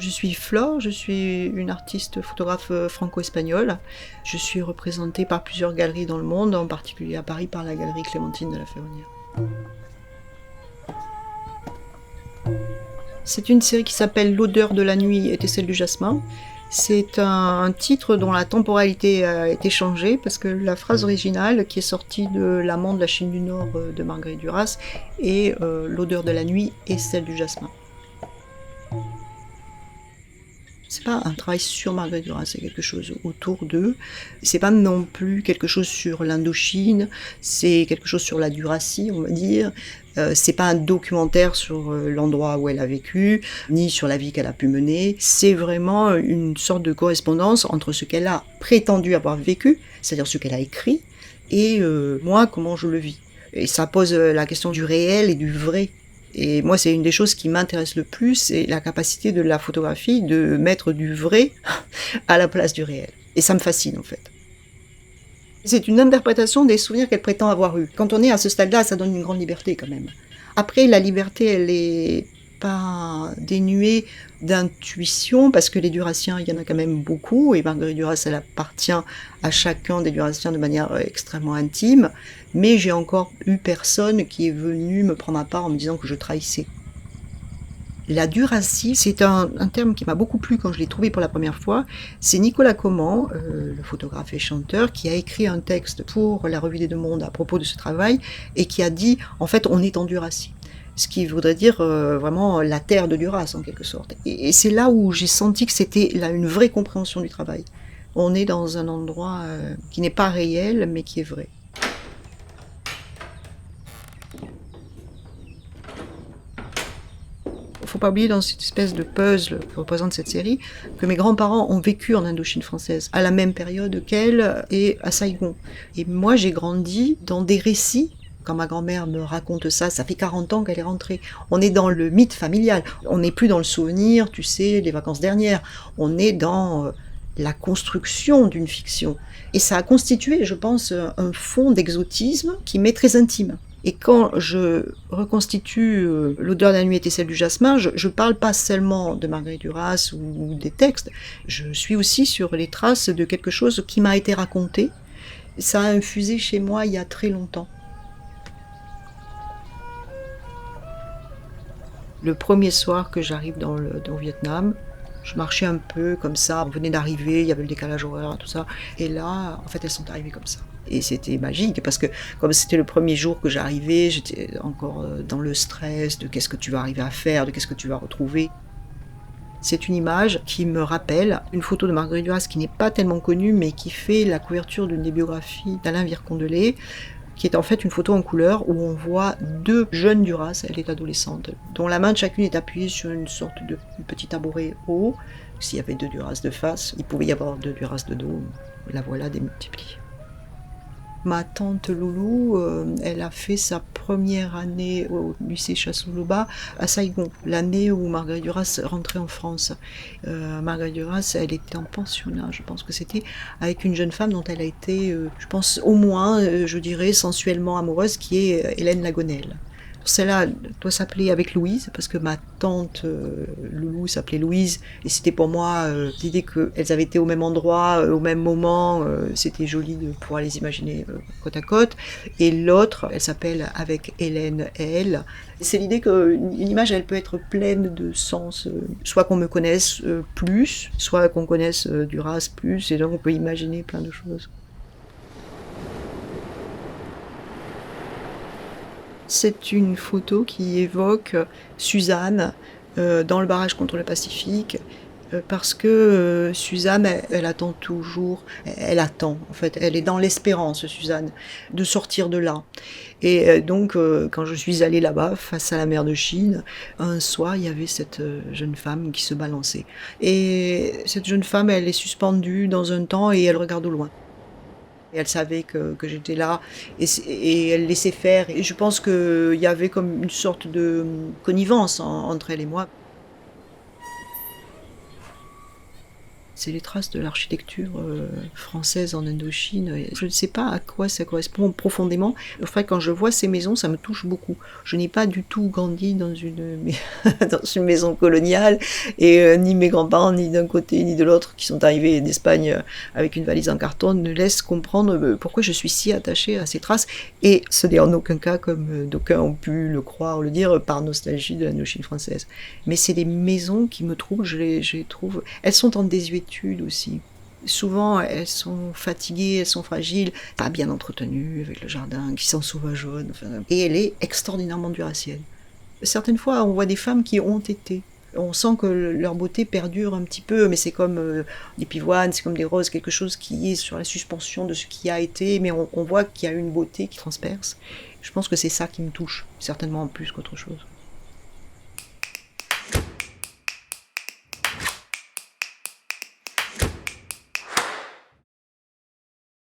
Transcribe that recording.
Je suis Flore, je suis une artiste photographe franco-espagnole. Je suis représentée par plusieurs galeries dans le monde, en particulier à Paris par la galerie Clémentine de la Ferronnière. C'est une série qui s'appelle L'odeur de la nuit était celle du jasmin. C'est un titre dont la temporalité a été changée parce que la phrase originale qui est sortie de L'amant de la Chine du Nord de Marguerite Duras est L'odeur de la nuit est celle du jasmin. C'est pas un travail sur Marguerite Duras, c'est quelque chose autour d'eux. C'est pas non plus quelque chose sur l'Indochine, c'est quelque chose sur la Duracie, on va dire. C'est pas un documentaire sur l'endroit où elle a vécu, ni sur la vie qu'elle a pu mener. C'est vraiment une sorte de correspondance entre ce qu'elle a prétendu avoir vécu, c'est-à-dire ce qu'elle a écrit, et moi, comment je le vis. Et ça pose la question du réel et du vrai. Et moi, c'est une des choses qui m'intéresse le plus, c'est la capacité de la photographie de mettre du vrai à la place du réel. Et ça me fascine, en fait. C'est une interprétation des souvenirs qu'elle prétend avoir eus. Quand on est à ce stade-là, ça donne une grande liberté, quand même. Après, la liberté, elle est pas dénuée d'intuition, parce que les Duraciens, il y en a quand même beaucoup, et Marguerite Duras, elle appartient à chacun des Duraciens de manière extrêmement intime, mais j'ai encore eu personne qui est venu me prendre à part en me disant que je trahissais. La Duracie, c'est un terme qui m'a beaucoup plu quand je l'ai trouvé pour la première fois. C'est Nicolas Coman, le photographe et chanteur, qui a écrit un texte pour la Revue des Deux Mondes à propos de ce travail, et qui a dit, en fait, on est en Duracie. Ce qui voudrait dire vraiment la terre de Duras, en quelque sorte. Et c'est là où j'ai senti que c'était là une vraie compréhension du travail. On est dans un endroit qui n'est pas réel, mais qui est vrai. Il ne faut pas oublier dans cette espèce de puzzle que représente cette série que mes grands-parents ont vécu en Indochine française, à la même période qu'elle et à Saïgon. Et moi, j'ai grandi dans des récits. Quand ma grand-mère me raconte ça, ça fait 40 ans qu'elle est rentrée. On est dans le mythe familial. On n'est plus dans le souvenir, tu sais, les vacances dernières. On est dans la construction d'une fiction. Et ça a constitué, je pense, un fond d'exotisme qui m'est très intime. Et quand je reconstitue L'odeur de la nuit était celle du jasmin, je parle pas seulement de Marguerite Duras ou des textes, je suis aussi sur les traces de quelque chose qui m'a été raconté. Ça a infusé chez moi il y a très longtemps. Le premier soir que j'arrive dans le Vietnam, je marchais un peu comme ça, on venait d'arriver, il y avait le décalage horaire, tout ça. Et là, en fait, elles sont arrivées comme ça. Et c'était magique, parce que comme c'était le premier jour que j'arrivais, j'étais encore dans le stress de qu'est-ce que tu vas arriver à faire, de qu'est-ce que tu vas retrouver. C'est une image qui me rappelle une photo de Marguerite Duras qui n'est pas tellement connue, mais qui fait la couverture d'une des biographies d'Alain Vircondelet, qui est en fait une photo en couleur où on voit deux jeunes Duras, elle est adolescente, dont la main de chacune est appuyée sur une sorte de petit tabouret haut. S'il y avait deux Duras de face, il pouvait y avoir deux Duras de dos. La voilà démultipliée. Ma tante Loulou, elle a fait sa première année au lycée Chassoulouba à Saïgon, l'année où Marguerite Duras rentrait en France. Marguerite Duras, elle était en pensionnat, je pense que c'était, avec une jeune femme dont elle a été, je pense au moins, je dirais, sensuellement amoureuse, qui est Hélène Lagonelle. Celle-là doit s'appeler avec Louise, parce que ma tante Loulou s'appelait Louise, et c'était pour moi l'idée qu'elles avaient été au même endroit, au même moment, c'était joli de pouvoir les imaginer côte à côte. Et l'autre, elle s'appelle avec Hélène elle. C'est l'idée qu'une image, elle peut être pleine de sens, soit qu'on me connaisse plus, soit qu'on connaisse Duras plus, et donc on peut imaginer plein de choses. C'est une photo qui évoque Suzanne dans le barrage contre le Pacifique, parce que Suzanne, elle attend toujours, elle attend en fait, elle est dans l'espérance, Suzanne, de sortir de là. Et donc, quand je suis allée là-bas, face à la mer de Chine, un soir, il y avait cette jeune femme qui se balançait. Et cette jeune femme, elle est suspendue dans un temps et elle regarde au loin. Et elle savait que j'étais là et elle laissait faire. Et je pense qu'il y avait comme une sorte de connivence entre elle et moi. C'est les traces de l'architecture française en Indochine. Je ne sais pas à quoi ça correspond profondément. Enfin, quand je vois ces maisons, ça me touche beaucoup. Je n'ai pas du tout grandi dans dans une maison coloniale, et ni mes grands-parents, ni d'un côté, ni de l'autre, qui sont arrivés d'Espagne avec une valise en carton, ne laissent comprendre pourquoi je suis si attachée à ces traces. Et ce n'est en aucun cas, comme d'aucuns ont pu le croire ou le dire, par nostalgie de l'Indochine française. Mais c'est des maisons qui me troublent, je les trouve... Elles sont en désuétude aussi. Souvent, elles sont fatiguées, elles sont fragiles, pas bien entretenues, avec le jardin qui sent sauvageonne. Enfin, et elle est extraordinairement dure à ciel. Certaines fois, on voit des femmes qui ont été. On sent que leur beauté perdure un petit peu, mais c'est comme des pivoines, c'est comme des roses, quelque chose qui est sur la suspension de ce qui a été, mais on voit qu'il y a une beauté qui transperce. Je pense que c'est ça qui me touche, certainement en plus qu'autre chose.